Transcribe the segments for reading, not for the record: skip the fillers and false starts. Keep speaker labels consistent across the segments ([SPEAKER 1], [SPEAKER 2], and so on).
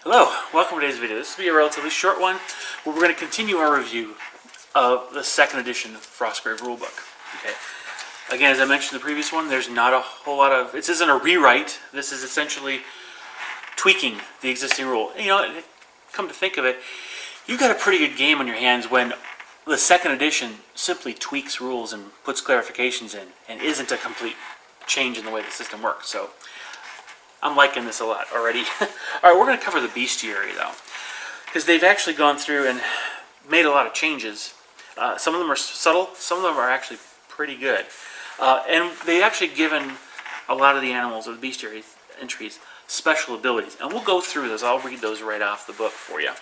[SPEAKER 1] Hello, welcome to today's video. This will be a relatively short one where we're going to continue our review of the second edition of the Frostgrave rulebook. Okay. Again, as I mentioned in the previous one, there's not a whole lot of... This isn't a rewrite. This is essentially tweaking the existing rule. And, come to think of it, you've got a pretty good game on your hands when the second edition simply tweaks rules and puts clarifications in and isn't a complete change in the way the system works. So I'm liking this a lot already. Alright, we're going to cover the Bestiary though, because they've actually gone through and made a lot of changes. Some of them are subtle, some of them are actually pretty good. And they've actually given a lot of the animals of the Bestiary entries special abilities. And we'll go through those. I'll read those right off the book for you.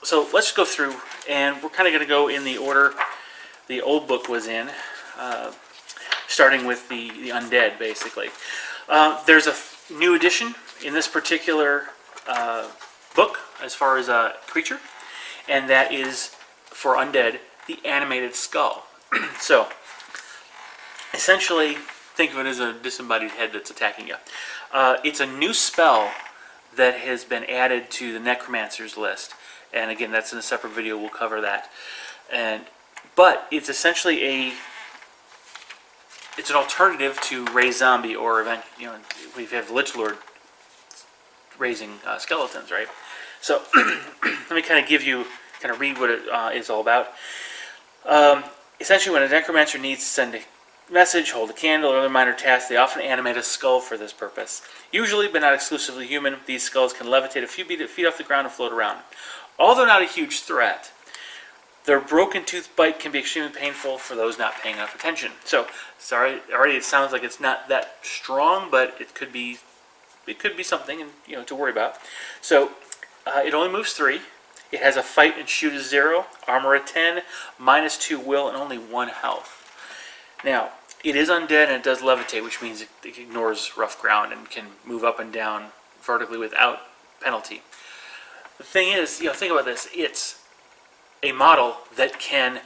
[SPEAKER 1] So let's go through, and we're kind of going to go in the order the old book was in, starting with the Undead, basically. There's a new addition in this particular book as far as a creature, and that is, for Undead, the animated skull. So, essentially, think of it as a disembodied head that's attacking you. It's a new spell that has been added to the Necromancer's list, and again, that's in a separate video. We'll cover that. But it's essentially it's an alternative to raise zombie, or we have the Lich Lord raising skeletons, right? So let me kind of read what it is all about. Essentially, when a necromancer needs to send a message, hold a candle, or other minor tasks, they often animate a skull for this purpose. Usually, but not exclusively human, these skulls can levitate a few feet off the ground and float around. Although not a huge threat, their broken tooth bite can be extremely painful for those not paying enough attention. So, sorry, already it sounds like it's not that strong, but it could be something, and to worry about. So, it only moves 3. It has a fight and shoot of 0, armor of 10, -2 will, and only 1 health. Now, it is undead and it does levitate, which means it ignores rough ground and can move up and down vertically without penalty. The thing is, think about this. It's a model that can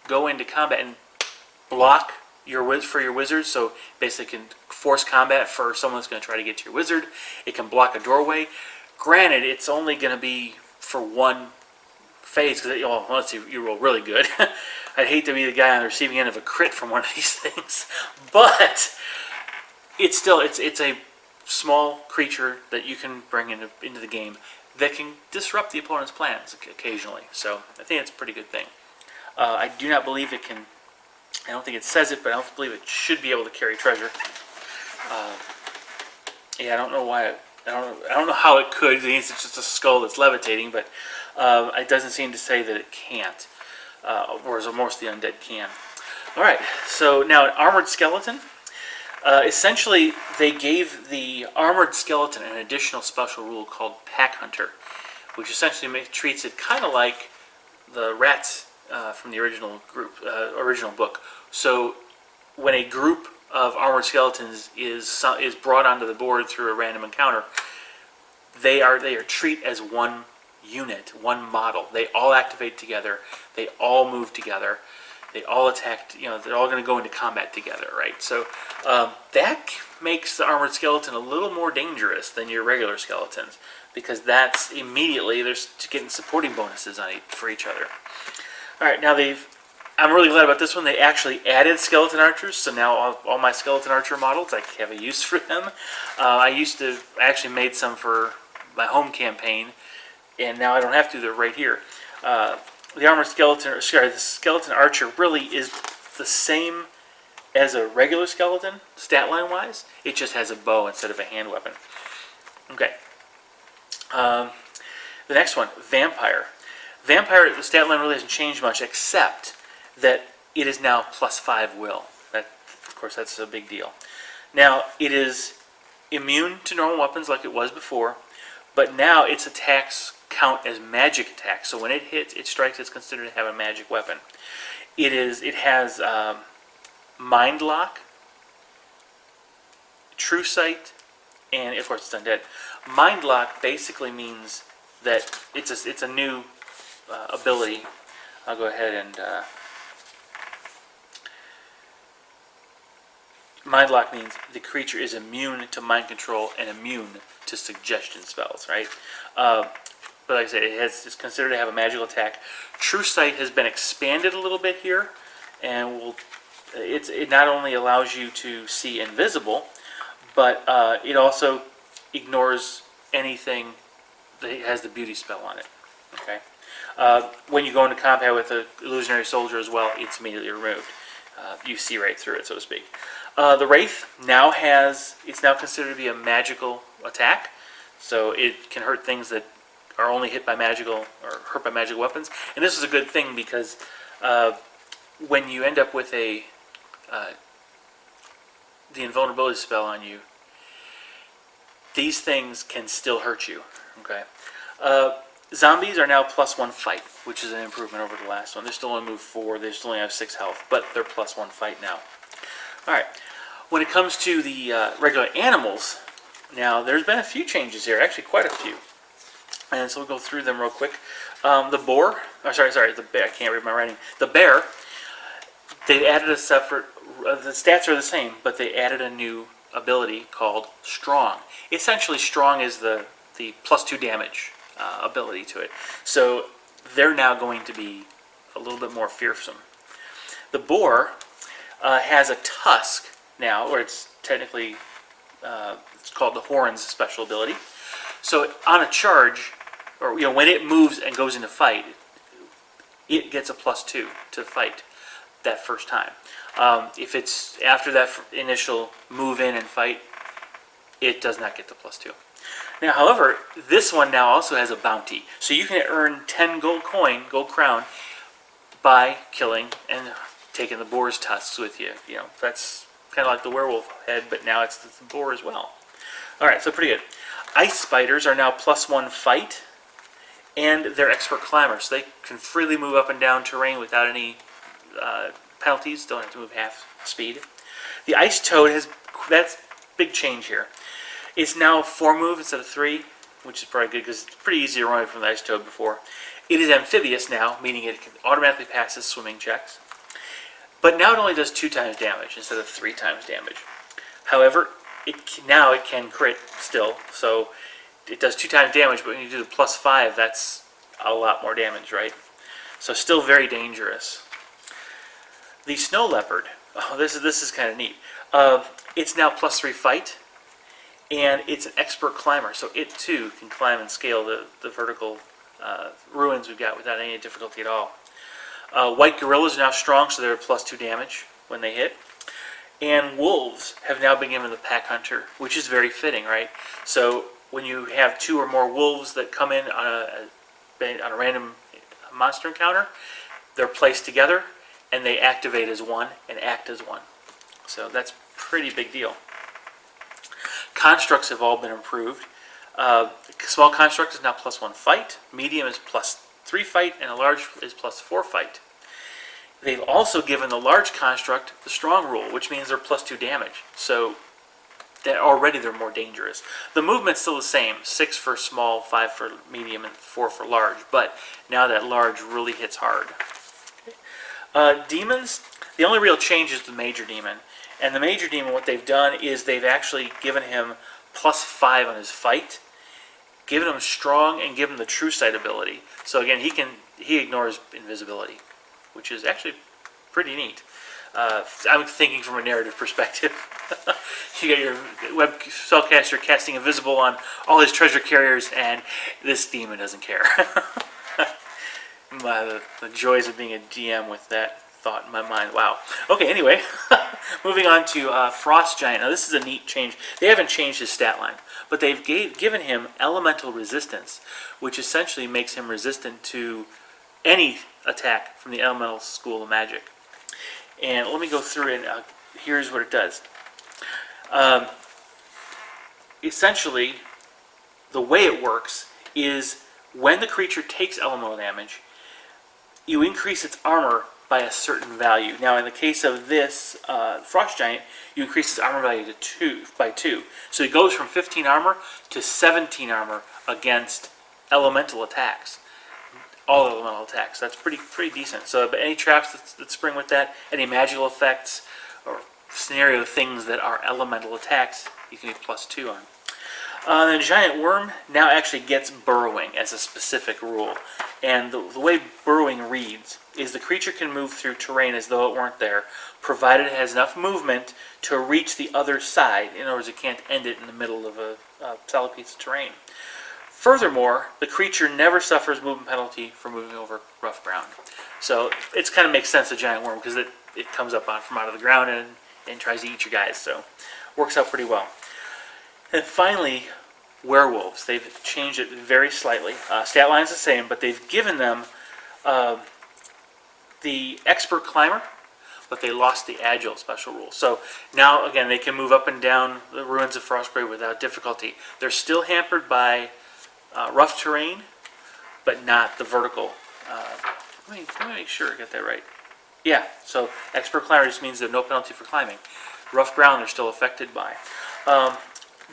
[SPEAKER 1] go into combat and block your wizards, so basically can force combat for someone that's going to try to get to your wizard. It can block a doorway. Granted, it's only going to be for one phase, because unless you roll really good. I'd hate to be the guy on the receiving end of a crit from one of these things, but it's still it's a small creature that you can bring into the game that can disrupt the opponent's plans occasionally. So I think it's a pretty good thing. I do not believe it can. I don't think it says it, but I don't believe it should be able to carry treasure. Yeah, I don't know why. I don't know how it could. It's just a skull that's levitating, but it doesn't seem to say that it can't. Whereas most of the undead can. All right. So now an armored skeleton. Essentially, they gave the armored skeleton an additional special rule called Pack Hunter, which essentially treats it kind of like the rats from the original book. So, when a group of armored skeletons is brought onto the board through a random encounter, they are treated as one unit, one model. They all activate together. They all move together. They all attack, they're all going to go into combat together, right? So that makes the armored skeleton a little more dangerous than your regular skeletons, because that's immediately, they're getting supporting bonuses for each other. All right, now I'm really glad about this one. They actually added skeleton archers, so now all my skeleton archer models, I have a use for them. I actually made some for my home campaign, and now I don't have to, they're right here. The skeleton archer really is the same as a regular skeleton, stat line wise. It just has a bow instead of a hand weapon. Okay. The next one, vampire. Vampire, the stat line really hasn't changed much, except that it is now +5 will. Of course, that's a big deal. Now, it is immune to normal weapons like it was before, but now its attacks count as magic attacks. So when it hits, it strikes, it's considered to have a magic weapon. It has Mindlock, True Sight, and of course it's undead. Mindlock basically means that it's a new ability. I'll go ahead and Mindlock means the creature is immune to mind control and immune to suggestion spells, right? But like I said, it's considered to have a magical attack. True Sight has been expanded a little bit here, and it not only allows you to see invisible, but it also ignores anything that has the beauty spell on it. Okay. When you go into combat with an illusionary soldier as well, it's immediately removed. You see right through it, so to speak. The Wraith it's now considered to be a magical attack, so it can hurt things that are only hit by magical or hurt by magical weapons. And this is a good thing because when you end up with the invulnerability spell on you, these things can still hurt you. Okay. Zombies are now +1 fight, which is an improvement over the last one. They're still only move 4. They still only have 6 health, but they're +1 fight now. All right. When it comes to the regular animals, now there's been a few changes here. Actually, quite a few. And so we'll go through them real quick. The boar, the bear. I can't read my writing. The bear. They added a separate. The stats are the same, but they added a new ability called Strong. Essentially, Strong is the +2 damage ability to it. So they're now going to be a little bit more fearsome. The boar has a tusk now, or it's technically it's called the horns special ability. So on a charge, or when it moves and goes into fight, it gets a +2 to fight that first time. If it's after that initial move in and fight, it does not get the +2. Now, however, this one now also has a bounty. So you can earn 10 gold crown, by killing and taking the boar's tusks with you. That's kind of like the werewolf head, but now it's the boar as well. All right, so pretty good. Ice spiders are now +1 fight, and they're expert climbers. So they can freely move up and down terrain without any penalties. Don't have to move half speed. The ice toad that's a big change here. It's now 4 move instead of 3, which is probably good because it's pretty easy to run away from the ice toad before. It is amphibious now, meaning it can automatically pass its swimming checks. But now it only does 2 times damage instead of 3 times damage. However, now it can crit still, so it does 2 times damage, but when you do the +5, that's a lot more damage, right? So still very dangerous. The snow leopard, this is kind of neat. It's now +3 fight, and it's an expert climber, so it too can climb and scale the vertical ruins we've got without any difficulty at all. White gorillas are now strong, so they're +2 damage when they hit. And wolves have now been given the pack hunter, which is very fitting, right? So when you have 2 or more wolves that come in on a random monster encounter, they're placed together, and they activate as one and act as one. So that's a pretty big deal. Constructs have all been improved. Small construct is now +1 fight, medium is +3 fight, and a large is +4 fight. They've also given the large construct the strong rule, which means they're +2 damage. So already they're more dangerous. The movement's still the same, 6 for small, 5 for medium, and 4 for large, but now that large really hits hard. Demons, the only real change is the major demon. And the major demon, what they've done is they've actually given him +5 on his fight, given him strong, and given him the true sight ability. So again, he ignores invisibility, which is actually pretty neat. I'm thinking from a narrative perspective. You got your web spellcaster casting invisible on all his treasure carriers, and this demon doesn't care. The joys of being a GM with that thought in my mind. Wow. Okay, anyway, moving on to Frost Giant. Now, this is a neat change. They haven't changed his stat line, but they've given him elemental resistance, which essentially makes him resistant to any attack from the elemental school of magic. And let me go through it. Here's what it does. Essentially, the way it works is when the creature takes elemental damage, you increase its armor by a certain value. Now, in the case of this Frost Giant, you increase its armor value by 2. So it goes from 15 armor to 17 armor against elemental attacks. All elemental attacks. That's pretty decent. So, but any traps that spring with that, any magical effects, or scenario things that are elemental attacks, you can be +2 on. The giant worm now actually gets burrowing as a specific rule. And the way burrowing reads is the creature can move through terrain as though it weren't there, provided it has enough movement to reach the other side. In other words, it can't end it in the middle of a solid piece of terrain. Furthermore, the creature never suffers movement penalty for moving over rough ground. So it kind of makes sense, the giant worm, because it comes up from out of the ground and tries to eat your guys. So works out pretty well. And finally, werewolves. They've changed it very slightly. Stat line's the same, but they've given them the expert climber, but they lost the agile special rule. So now, again, they can move up and down the ruins of Frostgrave without difficulty. They're still hampered by rough terrain, but not the vertical. Let me make sure I get that right. Yeah, so expert climber just means there's no penalty for climbing. Rough ground they're still affected by.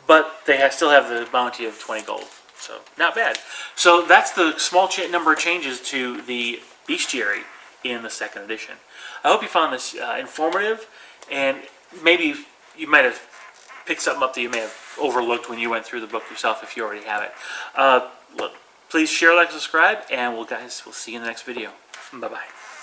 [SPEAKER 1] But they still have the bounty of 20 gold, so not bad. So that's the small number of changes to the Bestiary in the 2nd edition. I hope you found this informative, and maybe you might have picked something up that you may have overlooked when you went through the book yourself if you already have it. Look, please share, like, subscribe, and we'll see you in the next video. Bye-bye.